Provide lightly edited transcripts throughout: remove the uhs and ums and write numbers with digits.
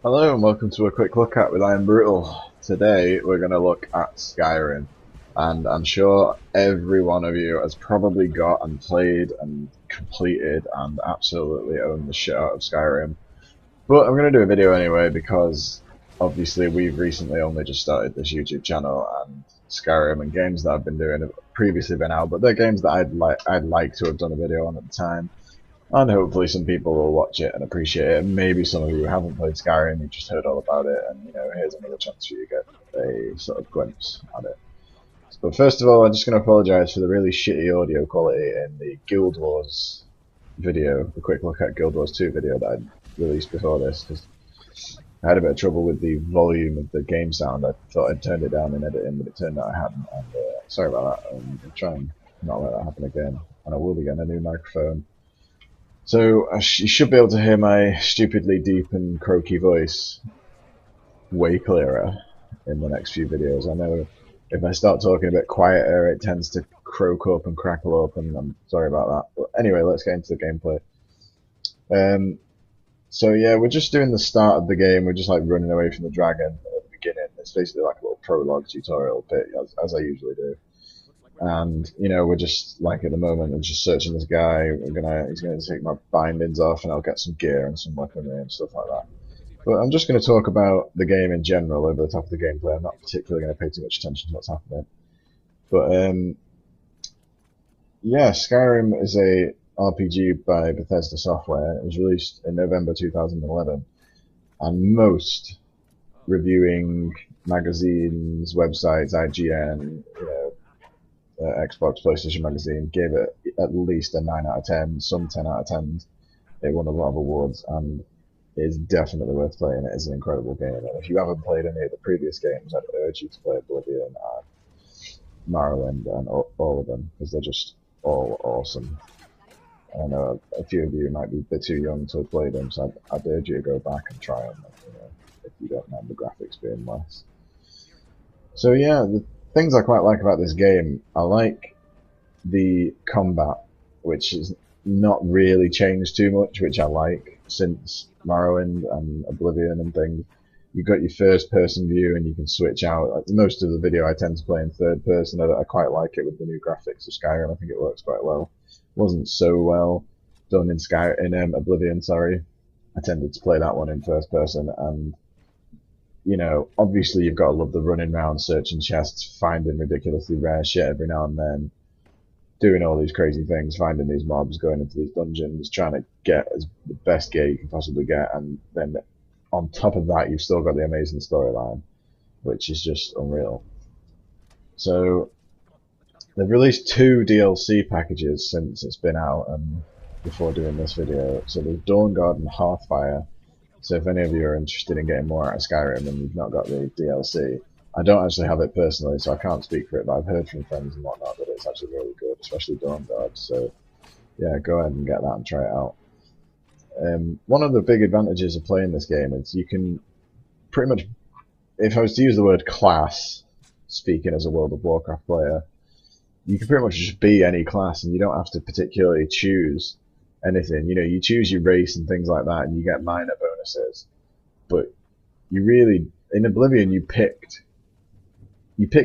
Hello and welcome to a quick look at with IRNBRUTAL. Today we're going to look at Skyrim, and I'm sure every one of you has probably got and played and completed and absolutely owned the shit out of Skyrim. But I'm going to do a video anyway because obviously we've recently only just started this YouTube channel, and Skyrim and games that I've been doing have previously been out, but they're games that I'd like to have done a video on at the time. And hopefully some people will watch it and appreciate it. Maybe some of you haven't played Skyrim, you just heard all about it, and here's another chance for you to get a sort of glimpse at it. But first of all, I'm just going to apologise for the really shitty audio quality in the Guild Wars video, the quick look at Guild Wars 2 video that I released before this, because I had a bit of trouble with the volume of the game sound. I thought I'd turned it down in editing, but it turned out I hadn't, and sorry about that. I'll try and not let that happen again, and I will be getting a new microphone. So you should be able to hear my stupidly deep and croaky voice way clearer in the next few videos. I know if I start talking a bit quieter, it tends to croak up and crackle up, and I'm sorry about that. But anyway, let's get into the gameplay. So yeah, we're just doing the start of the game. We're just like running away from the dragon at the beginning. It's basically like a little prologue tutorial bit, as I usually do. And we're just like at the moment we're just searching this guy. He's gonna take my bindings off, and I'll get some gear and some weaponry and stuff like that. But I'm just going to talk about the game in general over the top of the gameplay. I'm not particularly going to pay too much attention to what's happening. But yeah, Skyrim is a RPG by Bethesda Software. It was released in November 2011, and most reviewing magazines, websites, IGN, Xbox, PlayStation Magazine gave it at least a 9 out of 10, some 10 out of 10s. It won a lot of awards and is definitely worth playing. It is an incredible game. And if you haven't played any of the previous games, I'd urge you to play Oblivion and Morrowind and all of them, because they're just all awesome. I know a few of you might be a bit too young to have played them, so I'd urge you to go back and try them if you don't mind the graphics being less. So yeah, the things I quite like about this game, I like the combat, which is not really changed too much, which I like since Morrowind and Oblivion and things. You've got your first person view and you can switch out. Most of the video I tend to play in third person. I quite like it with the new graphics of Skyrim. I think it works quite well. It wasn't so well done in Oblivion, sorry. I tended to play that one in first person, and obviously you've got to love the running around, searching chests, finding ridiculously rare shit every now and then, doing all these crazy things, finding these mobs, going into these dungeons, trying to get the best gear you can possibly get, and then on top of that, you've still got the amazing storyline, which is just unreal. So they've released 2 DLC packages since it's been out and before doing this video. So there's Dawnguard and Hearthfire. So if any of you are interested in getting more out of Skyrim and you've not got the DLC, I don't actually have it personally, so I can't speak for it, but I've heard from friends and whatnot that it's actually really good, especially Dawnguard. So yeah, go ahead and get that and try it out. One of the big advantages of playing this game is you can pretty much, if I was to use the word class, speaking as a World of Warcraft player, you can pretty much just be any class and you don't have to particularly choose anything. You choose your race and things like that and you get minor bonuses. But you really, in Oblivion, you picked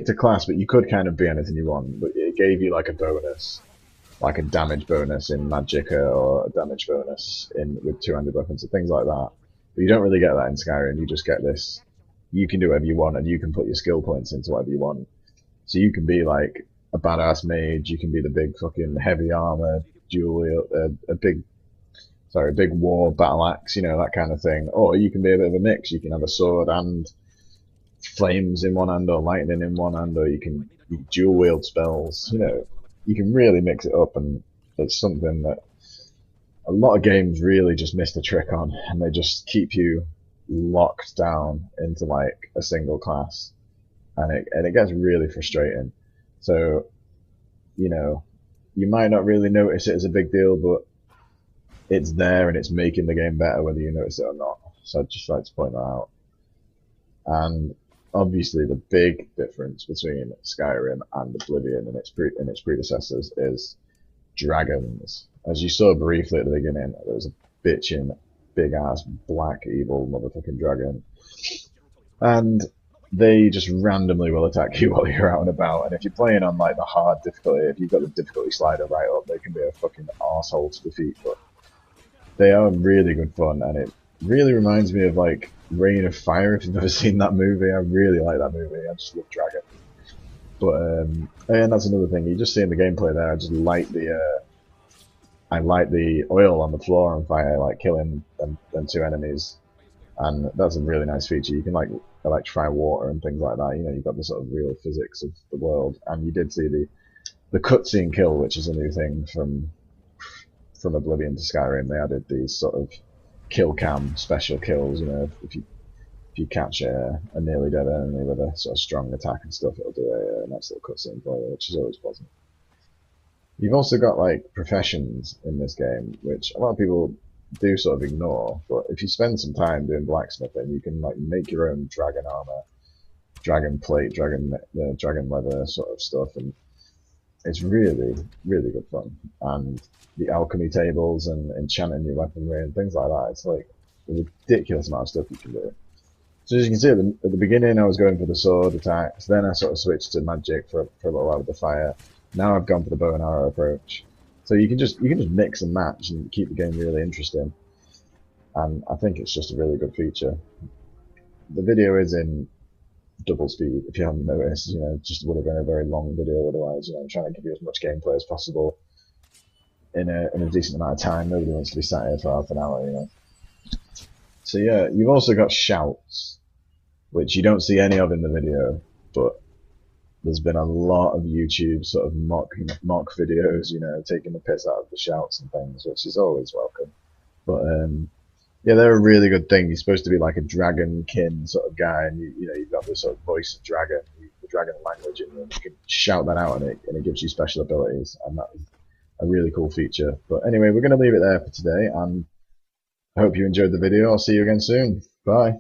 a class, but you could kind of be anything you want, but it gave you like a bonus, like a damage bonus in Magicka or a damage bonus with two-handed weapons and things like that. But you don't really get that in Skyrim. You just get this. You can do whatever you want, and you can put your skill points into whatever you want. So you can be like a badass mage. You can be the big fucking heavy armor, a big war battle axe, that kind of thing. Or you can be a bit of a mix. You can have a sword and flames in one hand, or lightning in one hand, or you can dual wield spells. You can really mix it up, and it's something that a lot of games really just miss the trick on, and they just keep you locked down into like a single class, and it gets really frustrating. So, you might not really notice it as a big deal, but it's there and it's making the game better whether you notice it or not. So I'd just like to point that out. And obviously the big difference between Skyrim and Oblivion and its predecessors is dragons. As you saw briefly at the beginning, there was a bitchin' big ass black evil motherfucking dragon, and they just randomly will attack you while you're out and about. And if you're playing on like the hard difficulty, if you've got the difficulty slider right up, they can be a fucking arsehole to defeat. But they are really good fun, and it really reminds me of like Reign of Fire. If you've ever seen that movie, I really like that movie. I just love dragon. But and that's another thing. You just see in the gameplay there. I light the oil on the floor on fire, like killing them two enemies, and that's a really nice feature. You can like electrify water and things like that. You know, you've got the sort of real physics of the world, and you did see the cutscene kill, which is a new thing from Oblivion to Skyrim. They added these sort of kill cam special kills. You know, if you catch a nearly dead enemy with a sort of strong attack and stuff, it'll do a nice little cutscene for you, which is always pleasant. You've also got like professions in this game, which a lot of people do sort of ignore, but if you spend some time doing blacksmithing, you can like make your own dragon armor, dragon plate, dragon leather sort of stuff, and it's really, really good fun. And the alchemy tables and enchanting your weaponry and things like that, it's like a ridiculous amount of stuff you can do. So as you can see at the beginning I was going for the sword attacks, then I sort of switched to magic for a little while with the fire. Now I've gone for the bow and arrow approach. So you can just mix and match and keep the game really interesting. And I think it's just a really good feature. The video is in double speed, if you haven't noticed. You know, just would have been a very long video otherwise. You know, I'm trying to give you as much gameplay as possible in a decent amount of time. Nobody wants to be sat here for half an hour, you know. So yeah, you've also got shouts, which you don't see any of in the video, but there's been a lot of YouTube sort of mock videos, you know, taking the piss out of the shouts and things, which is always welcome. But yeah, they're a really good thing. You're supposed to be like a dragon-kin sort of guy, and you know you've got this sort of voice of dragon, the dragon language, and you can shout that out, and it gives you special abilities, and that's a really cool feature. But anyway, we're going to leave it there for today, and I hope you enjoyed the video. I'll see you again soon. Bye.